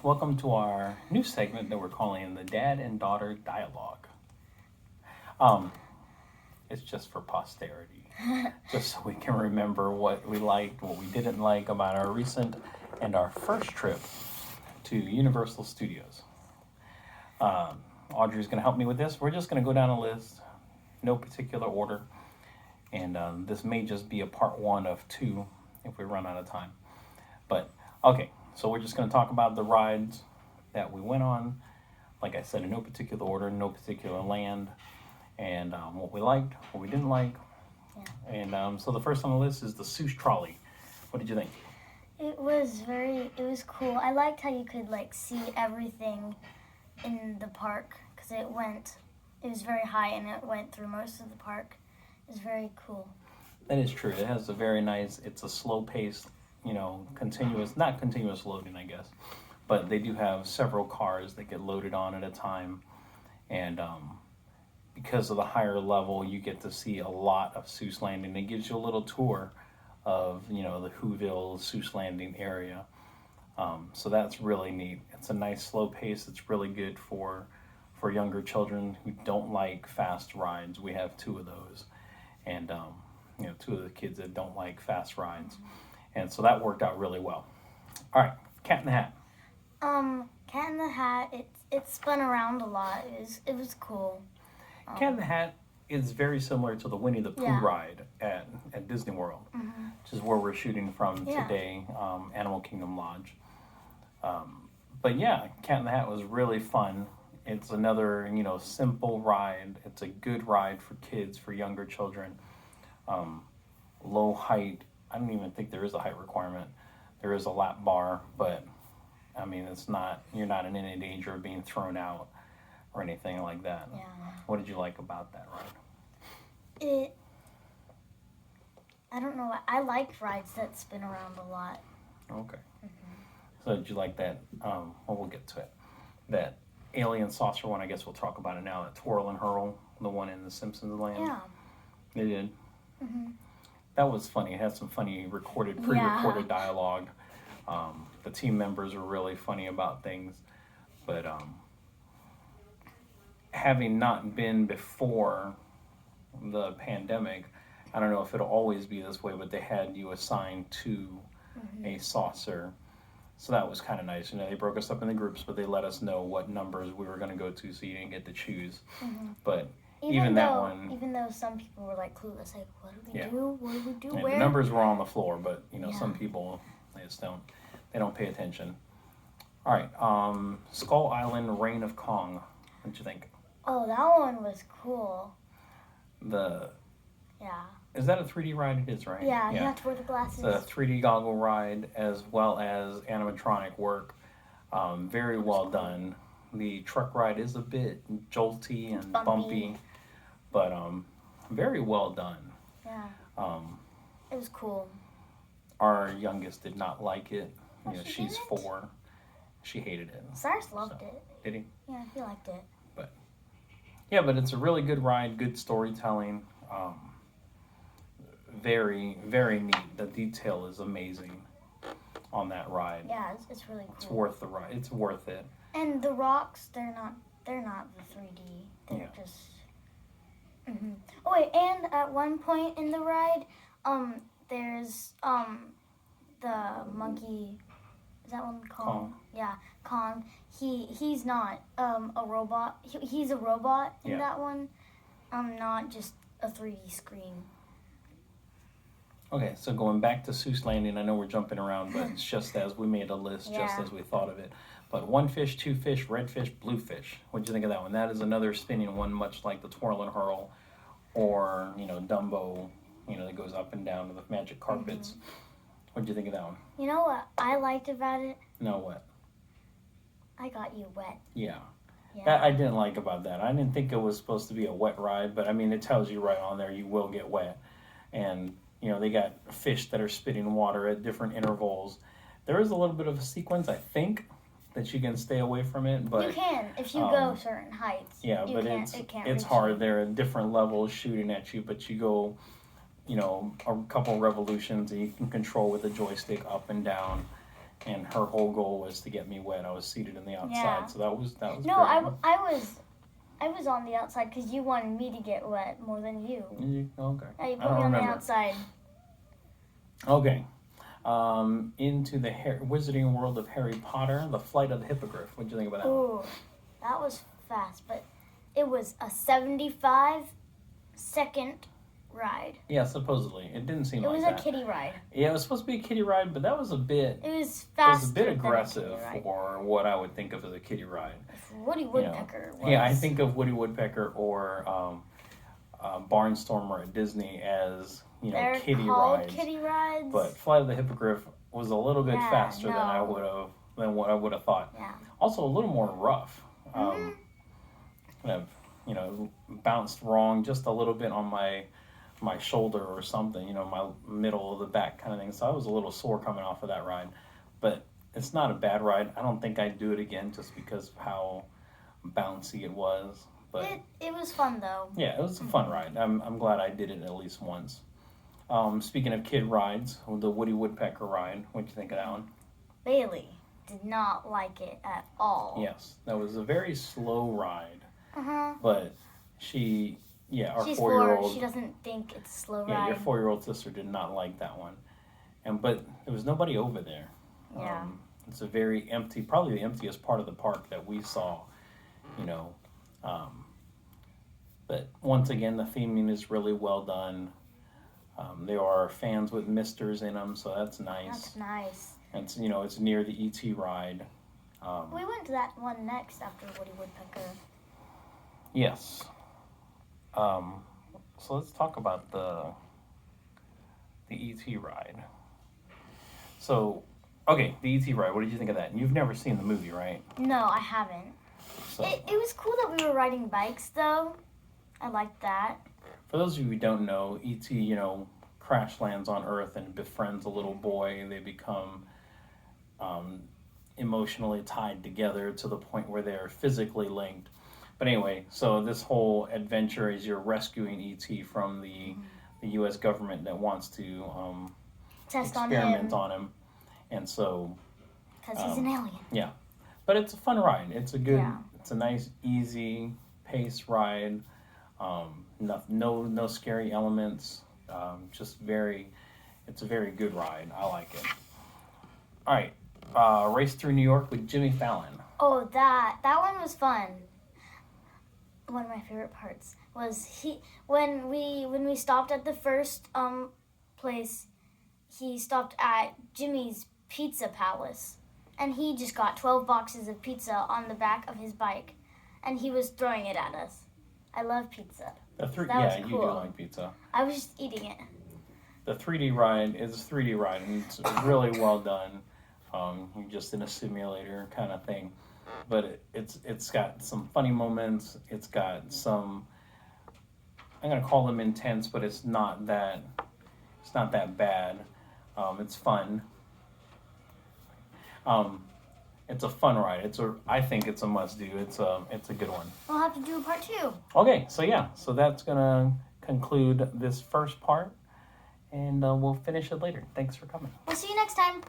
welcome to our new segment that we're calling the Dad and Daughter Dialogue. Um, it's just for posterity, just so we can remember what we liked, what we didn't like about our recent and our first trip to Universal Studios. Audrey's going to help me with this. We're just going to go down a list, no particular order, and this may just be a part one of two if we run out of time. But okay, so we're just going to talk about the rides that we went on. Like I said, in no particular order, no particular land, and what we liked, what we didn't like. Yeah. And so the first on the list is the Seuss Trolley. What did you think? It was cool. I liked how you could see everything in the park because it was very high and it went through most of the park. It was very cool. That is true. It has a very nice, it's a slow paced, continuous, not continuous loading, I guess, but they do have several cars that get loaded on at a time. And because of the higher level, you get to see a lot of Seuss Landing. It gives you a little tour of, the Whoville Seuss Landing area. So that's really neat. It's a nice slow pace. It's really good for younger children who don't like fast rides. We have two of those. And, two of the kids that don't like fast rides. And so that worked out really well. All right, Cat in the Hat. Cat in the Hat, it spun around a lot. It was cool. Cat in the Hat is very similar to the Winnie the Pooh Yeah. ride at Disney World, which is where we're shooting from today, Animal Kingdom Lodge. But yeah, Cat in the Hat was really fun. It's another, simple ride. It's a good ride for kids, for younger children. Low height. I don't even think there is a height requirement. There is a lap bar, but I mean, you're not in any danger of being thrown out or anything like that. Yeah. What did you like about that ride? I don't know. I like rides that spin around a lot. Okay. So did you like that? We'll get to it. That alien saucer one, I guess we'll talk about it now. That Twirl and Hurl, the one in the Simpsons land. Yeah. They did. That was funny. It had some funny pre-recorded dialogue. The team members were really funny about things, but having not been before the pandemic, I don't know if it'll always be this way, but they had you assigned to a saucer. So that was kind of nice. They broke us up into groups, but they let us know what numbers we were going to go to, so you didn't get to choose. But even though some people were clueless, what do we do? What do we do? Yeah, Where? the numbers were on the floor, but some people they don't pay attention. All right, Skull Island, Reign of Kong. What'd you think? Oh, that one was cool. Is that a 3D ride? It is, right? Yeah, you have to wear the glasses. It's a 3D goggle ride as well as animatronic work. Very well done. The truck ride is a bit jolty and bumpy, but very well done. Yeah. It was cool. Our youngest did not like it. She's didn't? 4. She hated it. Cyrus loved it. Did he? Yeah, he liked it. But it's a really good ride, good storytelling. Very, very neat. The detail is amazing on that ride. Yeah, it's really cool. It's worth the ride. It's worth it. And the rocks, they're not the 3D. They're just. Oh wait, and at one point in the ride, there's the monkey. Is that one called? Kong. Yeah, Kong. He's not a robot. He's a robot in that one. Not just a 3D screen. Okay, so going back to Seuss Landing, I know we're jumping around, but it's just as we made a list, just Yeah. as we thought of it. But one fish, two fish, red fish, blue fish. What'd you think of that one? That is another spinning one, much like the Twirl and Hurl, or Dumbo, that goes up and down to the magic carpets. What'd you think of that one? You know what I liked about it? No, what? I got you wet. Yeah. Yeah. That I didn't like about that. I didn't think it was supposed to be a wet ride, but I mean, it tells you right on there you will get wet. And, they got fish that are spitting water at different intervals. There is a little bit of a sequence, I think, that you can stay away from it, but you can if you go certain heights. Yeah, but it's hard. There are different levels shooting at you, but you go, a couple revolutions and you can control with the joystick up and down, and her whole goal was to get me wet. I was seated in the outside, Yeah. so that was No, great. I was on the outside because you wanted me to get wet more than you. Okay. Yeah, you I put don't me on the remember. outside. Okay. Into the Wizarding World of Harry Potter, The Flight of the Hippogriff. What did you think about that one? Ooh, that was fast, but it was a 75-second ride. Yeah, supposedly. It didn't seem It like was that. a kiddie ride. Yeah, it was supposed to be a kiddie ride, but that was a bit... It was It faster was a bit than aggressive a kiddie ride. for what I would think of as a kiddie ride. If Woody Woodpecker was. Yeah, I think of Woody Woodpecker or Barnstormer at Disney as, They're kiddie called rides. kiddie rides. But Flight of the Hippogriff was a little bit Yeah, faster than no. what I would have thought. Yeah. Also a little more rough. Mhm. Kind of, bounced wrong just a little bit on my shoulder or something, my middle of the back kind of thing. So I was a little sore coming off of that ride. But it's not a bad ride. I don't think I'd do it again just because of how bouncy it was. But It was fun though. yeah, it was a fun ride. I'm glad I did it at least once. Speaking of kid rides, the Woody Woodpecker ride, what'd you think of that one? Bailey did not like it at all. Yes, that was a very slow ride, Uh-huh. but our She's 4-year-old, 4. She doesn't think it's a slow yeah, your ride. 4-year-old sister did not like that one, but there was nobody over there. Yeah. It's a very empty, probably the emptiest part of the park that we saw, But once again, the theming is really well done. There are fans with misters in them, so that's nice. That's nice. And it's near the E.T. ride. We went to that one next after Woody Woodpecker. Yes. So let's talk about the E.T. ride. So, okay, the E.T. ride. What did you think of that? You've never seen the movie, right? No, I haven't. So, It was cool that we were riding bikes though. I liked that. for those of you who don't know, E.T. Crash lands on Earth and befriends a little boy, and they become emotionally tied together to the point where they're physically linked. But anyway, so this whole adventure is you're rescuing E.T. from the U.S. government that wants to Test on experiment him on him. And so, because he's an alien. but it's a fun ride. It's a good, Yeah. it's a nice, easy pace ride. No scary elements. It's a very good ride. I like it. All right, Race Through New York with Jimmy Fallon. Oh, that one was fun. One of my favorite parts was when we stopped at the first place. He stopped at Jimmy's Pizza Palace, and he just got 12 boxes of pizza on the back of his bike, and he was throwing it at us. I love pizza. You do cool. like pizza. I was just eating it. The 3D ride is a 3D ride, and it's really well done. You're just in a simulator kind of thing, but it's got some funny moments. It's got some, I'm gonna call them intense, but it's not that bad. It's fun. It's a fun ride. I think it's a must do. It's a good one. We'll have to do a part 2. Okay, so that's gonna conclude this first part, and we'll finish it later. Thanks for coming. We'll see you next time.